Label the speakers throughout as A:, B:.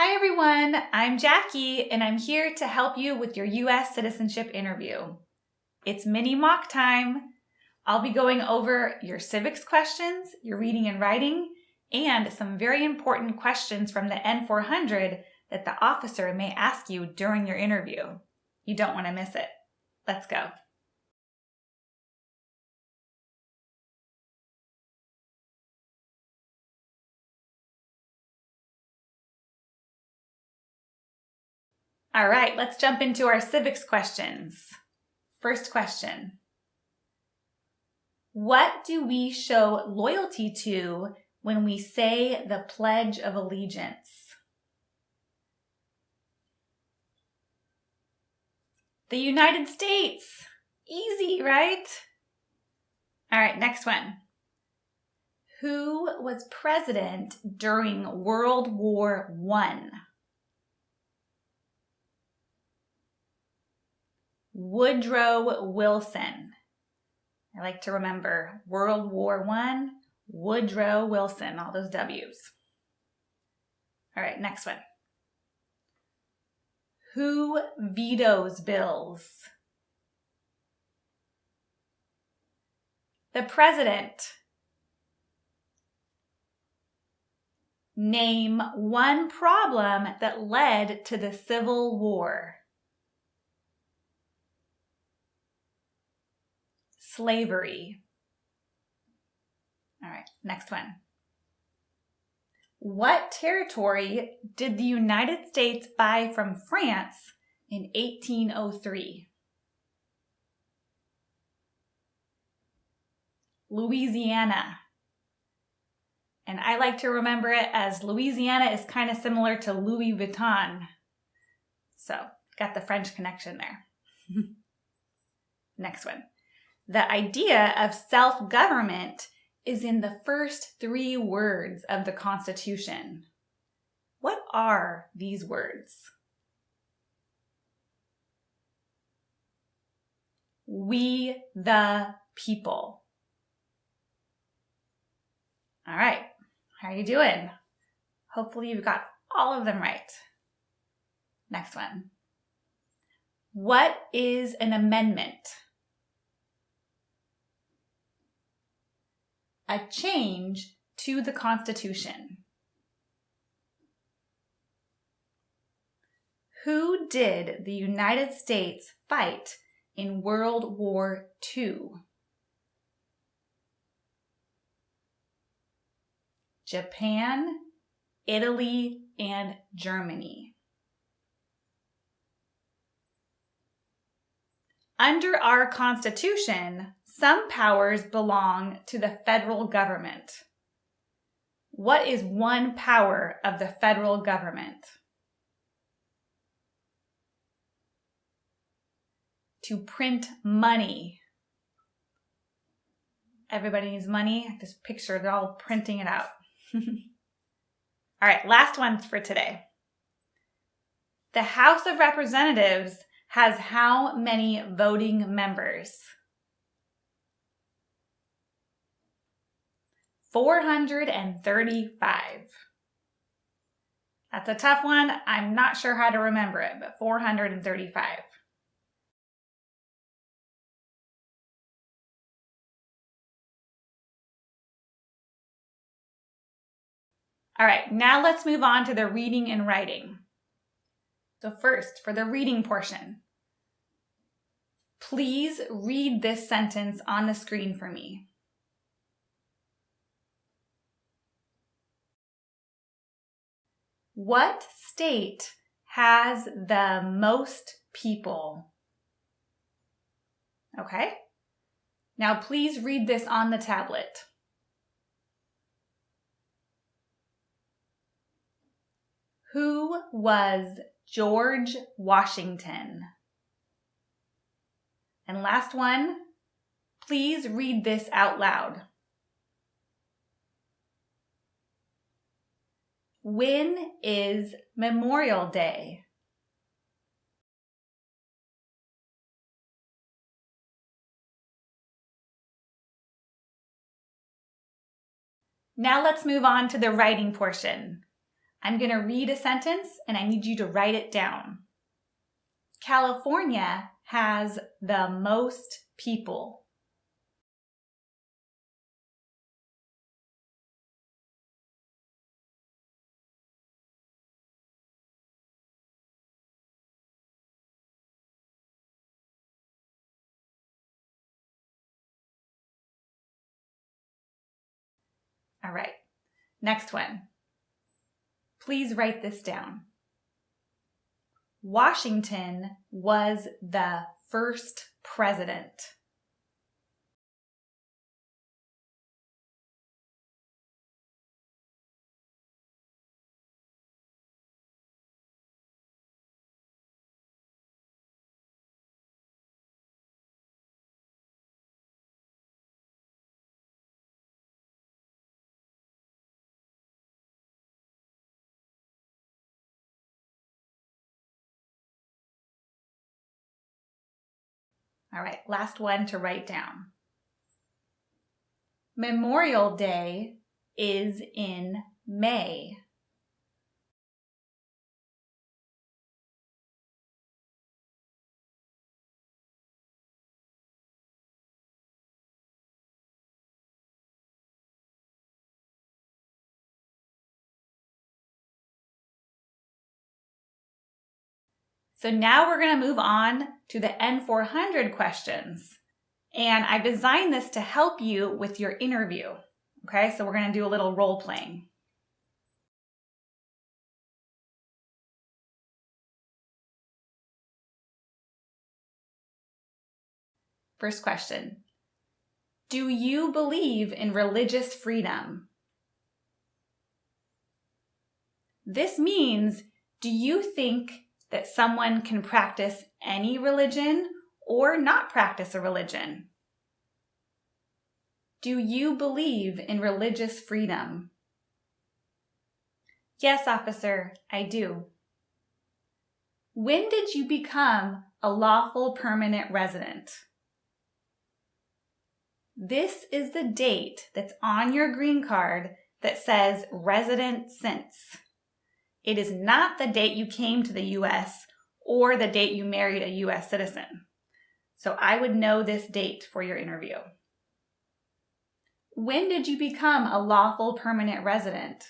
A: Hi everyone, I'm Jackie and I'm here to help you with your US citizenship interview. It's mini mock time. I'll be going over your civics questions, your reading and writing, and some very important questions from the N400 that the officer may ask you during your interview. You don't want to miss it. Let's go. All right, let's jump into our civics questions. First question. What do we show loyalty to when we say the Pledge of Allegiance? The United States. Easy, right? All right, next one. Who was president during World War I? Woodrow Wilson. I like to remember World War I, Woodrow Wilson, all those W's. All right, next one. Who vetoes bills? The president. Name one problem that led to the Civil War. Slavery. All right, next one. What territory did the United States buy from France in 1803? Louisiana. And I like to remember it as Louisiana is kind of similar to Louis Vuitton. So, got the French connection there. Next one. The idea of self-government is in the first 3 words of the Constitution. What are these words? We the people. All right, how are you doing? Hopefully you've got all of them right. Next one. What is an amendment? A change to the Constitution. Who did the United States fight in World War II? Japan, Italy, and Germany. Under our Constitution, some powers belong to the federal government. What is one power of the federal government? To print money. Everybody needs money. I just picture they're all printing it out. All right, last one for today. The House of Representatives has how many voting members? 435. That's a tough one. I'm not sure how to remember it, but 435. All right, now let's move on to the reading and writing. So first, for the reading portion, please read this sentence on the screen for me. What state has the most people? Okay. Now please read this on the tablet. Who was George Washington? And last one, please read this out loud. When is Memorial Day? Now let's move on to the writing portion. I'm going to read a sentence and I need you to write it down. California has the most people. All right, next one. Please write this down. Washington was the first president. All right, last one to write down. Memorial Day is in May. So now we're going to move on to the N400 questions. And I designed this to help you with your interview. Okay, so we're going to do a little role playing. First question. Do you believe in religious freedom? This means, do you think that someone can practice any religion or not practice a religion? Do you believe in religious freedom? Yes, officer, I do. When did you become a lawful permanent resident? This is the date that's on your green card that says resident since. It is not the date you came to the U.S. or the date you married a U.S. citizen. So I would know this date for your interview. When did you become a lawful permanent resident?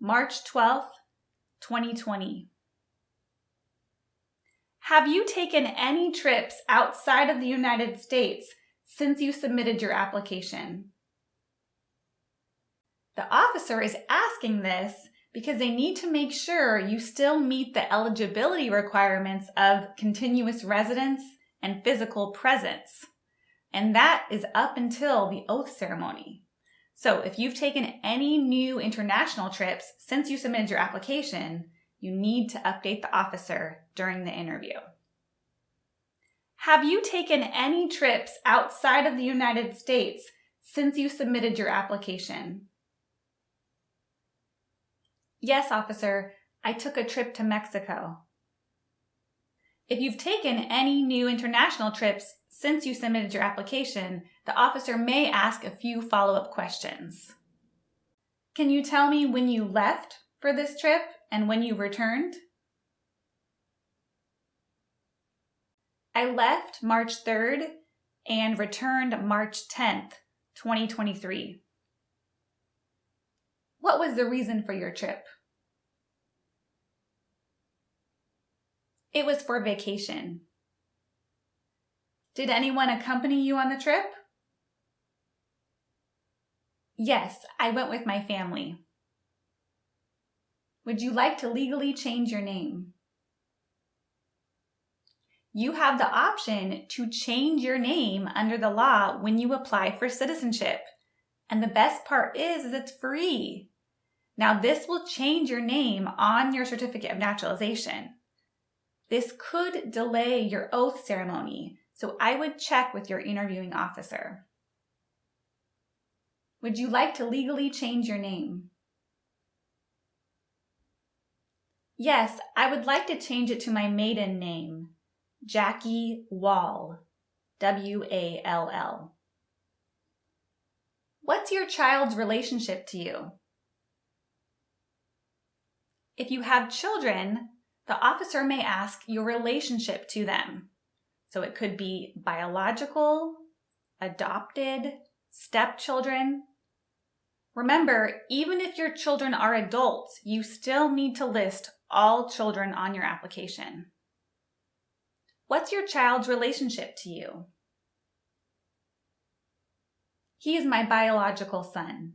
A: March 12th, 2020. Have you taken any trips outside of the United States since you submitted your application? The officer is asking this because they need to make sure you still meet the eligibility requirements of continuous residence and physical presence. And that is up until the oath ceremony. So if you've taken any new international trips since you submitted your application, you need to update the officer during the interview. Have you taken any trips outside of the United States since you submitted your application? Yes, officer, I took a trip to Mexico. If you've taken any new international trips since you submitted your application, the officer may ask a few follow-up questions. Can you tell me when you left for this trip and when you returned? I left March 3rd and returned March 10th, 2023. What was the reason for your trip? It was for vacation. Did anyone accompany you on the trip? Yes, I went with my family. Would you like to legally change your name? You have the option to change your name under the law when you apply for citizenship. And the best part is it's free. Now, this will change your name on your certificate of naturalization. This could delay your oath ceremony, so I would check with your interviewing officer. Would you like to legally change your name? Yes, I would like to change it to my maiden name, Jackie Wall, W-A-L-L. What's your child's relationship to you? If you have children, the officer may ask your relationship to them. So it could be biological, adopted, stepchildren. Remember, even if your children are adults, you still need to list all children on your application. What's your child's relationship to you? He is my biological son.